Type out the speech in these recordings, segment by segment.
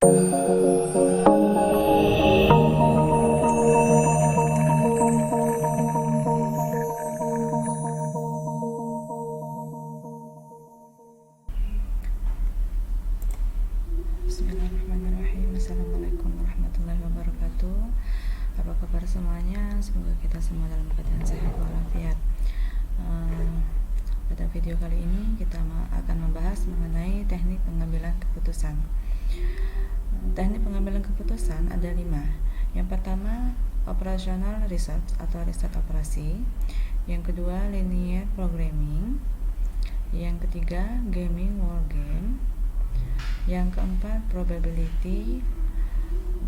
Bismillahirrahmanirrahim. Assalamualaikum warahmatullahi wabarakatuh. Apa kabar semuanya? Semoga kita semua dalam keadaan sehat walafiat. Pada video kali ini kita akan membahas mengenai teknik pengambilan keputusan. Teknik pengambilan keputusan ada 5. Yang pertama, operational research atau riset operasi. Yang kedua, linear programming. Yang ketiga, gaming war game. Yang keempat, probability.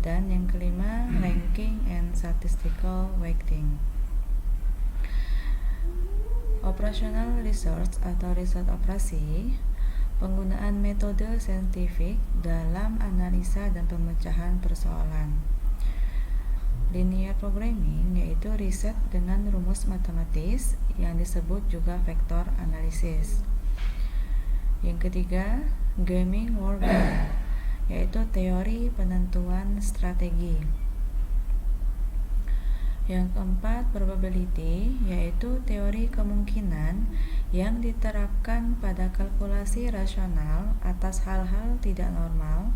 Dan yang kelima, ranking and statistical weighting. Operational research atau riset operasi, penggunaan metode saintifik dalam analisa dan pemecahan persoalan. Linear programming yaitu riset dengan rumus matematis yang disebut juga vektor analisis. Yang ketiga, gaming war game, yaitu teori penentuan strategi. Yang keempat, probability, yaitu teori kemungkinan yang diterapkan pada kalkulasi rasional atas hal-hal tidak normal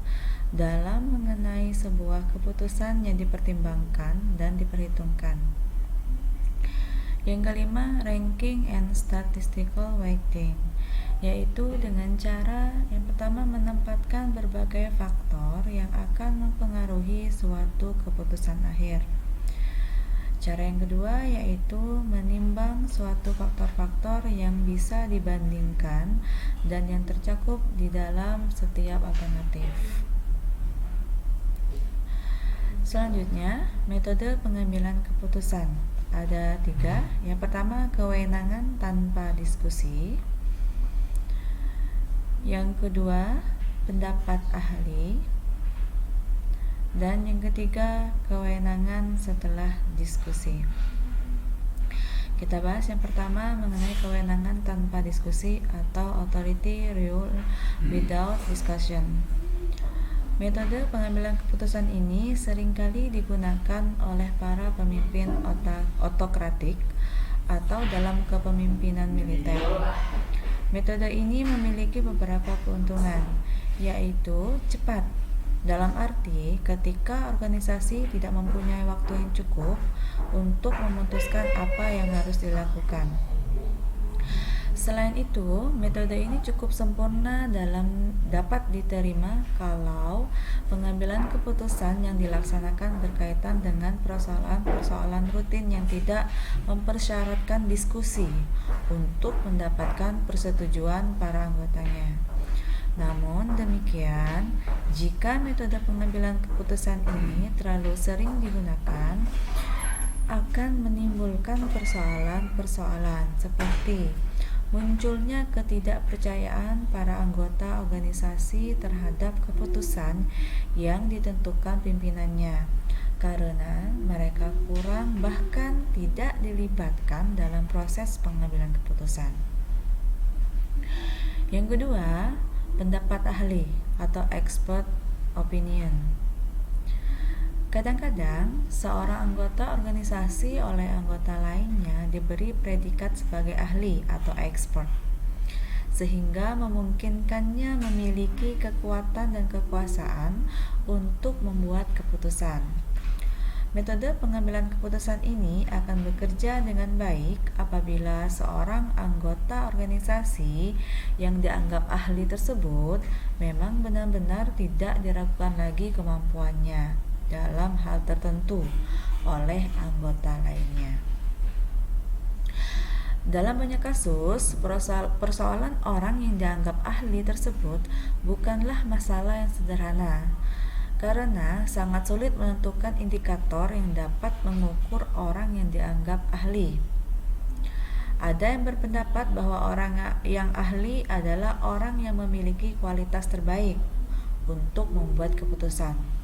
dalam mengenai sebuah keputusan yang dipertimbangkan dan diperhitungkan. Yang kelima, ranking and statistical weighting, yaitu dengan cara yang pertama menempatkan berbagai faktor yang akan mempengaruhi suatu keputusan akhir. Cara yang kedua yaitu menimbang suatu faktor-faktor yang bisa dibandingkan dan yang tercakup di dalam setiap alternatif. Selanjutnya, metode pengambilan keputusan. Ada 3. Yang pertama, kewenangan tanpa diskusi. Yang kedua, pendapat ahli. Dan yang ketiga, kewenangan setelah diskusi. Kita bahas yang pertama mengenai kewenangan tanpa diskusi atau authority rule without discussion. Metode pengambilan keputusan ini seringkali digunakan oleh para pemimpin otokratik atau dalam kepemimpinan militer. Metode ini memiliki beberapa keuntungan, yaitu cepat, dalam arti ketika organisasi tidak mempunyai waktu yang cukup untuk memutuskan apa yang harus dilakukan. Selain itu, metode ini cukup sempurna dapat diterima kalau pengambilan keputusan yang dilaksanakan berkaitan dengan persoalan-persoalan rutin yang tidak mempersyaratkan diskusi untuk mendapatkan persetujuan para anggotanya. Namun demikian, jika metode pengambilan keputusan ini terlalu sering digunakan, akan menimbulkan persoalan-persoalan seperti munculnya ketidakpercayaan para anggota organisasi terhadap keputusan yang ditentukan pimpinannya, karena mereka kurang bahkan tidak dilibatkan dalam proses pengambilan keputusan. Yang kedua, pendapat ahli atau expert opinion. Kadang-kadang, seorang anggota organisasi oleh anggota lainnya diberi predikat sebagai ahli atau expert, sehingga memungkinkannya memiliki kekuatan dan kekuasaan untuk membuat keputusan. Metode pengambilan keputusan ini akan bekerja dengan baik apabila seorang anggota organisasi yang dianggap ahli tersebut memang benar-benar tidak diragukan lagi kemampuannya dalam hal tertentu oleh anggota lainnya. Dalam banyak kasus, persoalan orang yang dianggap ahli tersebut bukanlah masalah yang sederhana, karena sangat sulit menentukan indikator yang dapat mengukur orang yang dianggap ahli. Ada yang berpendapat bahwa orang yang ahli adalah orang yang memiliki kualitas terbaik untuk membuat keputusan.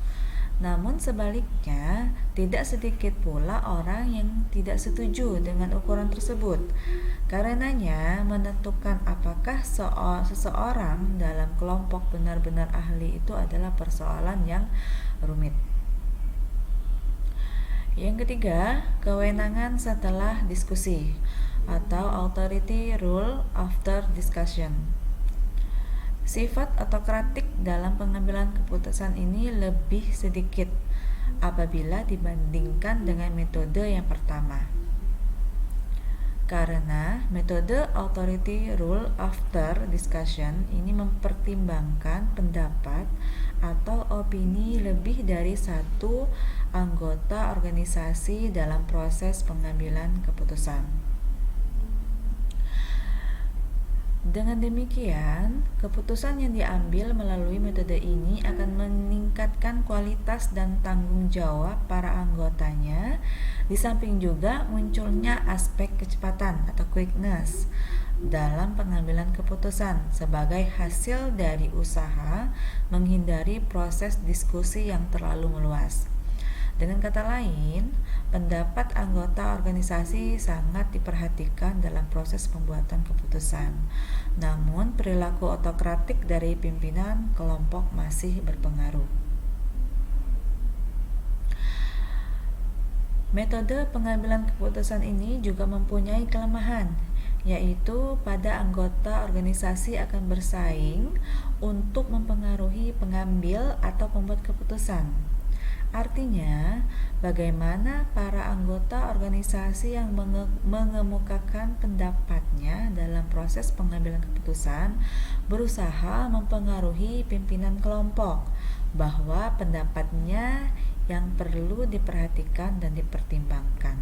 Namun sebaliknya, tidak sedikit pula orang yang tidak setuju dengan ukuran tersebut. Karenanya, menentukan apakah seseorang dalam kelompok benar-benar ahli itu adalah persoalan yang rumit. Yang ketiga, kewenangan setelah diskusi atau authority rule after discussion. Sifat autokratik dalam pengambilan keputusan ini lebih sedikit apabila dibandingkan dengan metode yang pertama. Karena metode authority rule after discussion ini mempertimbangkan pendapat atau opini lebih dari satu anggota organisasi dalam proses pengambilan keputusan. Dengan demikian, keputusan yang diambil melalui metode ini akan meningkatkan kualitas dan tanggung jawab para anggotanya, di samping juga munculnya aspek kecepatan atau quickness dalam pengambilan keputusan sebagai hasil dari usaha menghindari proses diskusi yang terlalu meluas. Dengan kata lain, pendapat anggota organisasi sangat diperhatikan dalam proses pembuatan keputusan. Namun, perilaku autokratik dari pimpinan kelompok masih berpengaruh. Metode pengambilan keputusan ini juga mempunyai kelemahan, yaitu pada anggota organisasi akan bersaing untuk mempengaruhi pengambil atau pembuat keputusan. Artinya, bagaimana para anggota organisasi yang mengemukakan pendapatnya dalam proses pengambilan keputusan berusaha mempengaruhi pimpinan kelompok bahwa pendapatnya yang perlu diperhatikan dan dipertimbangkan.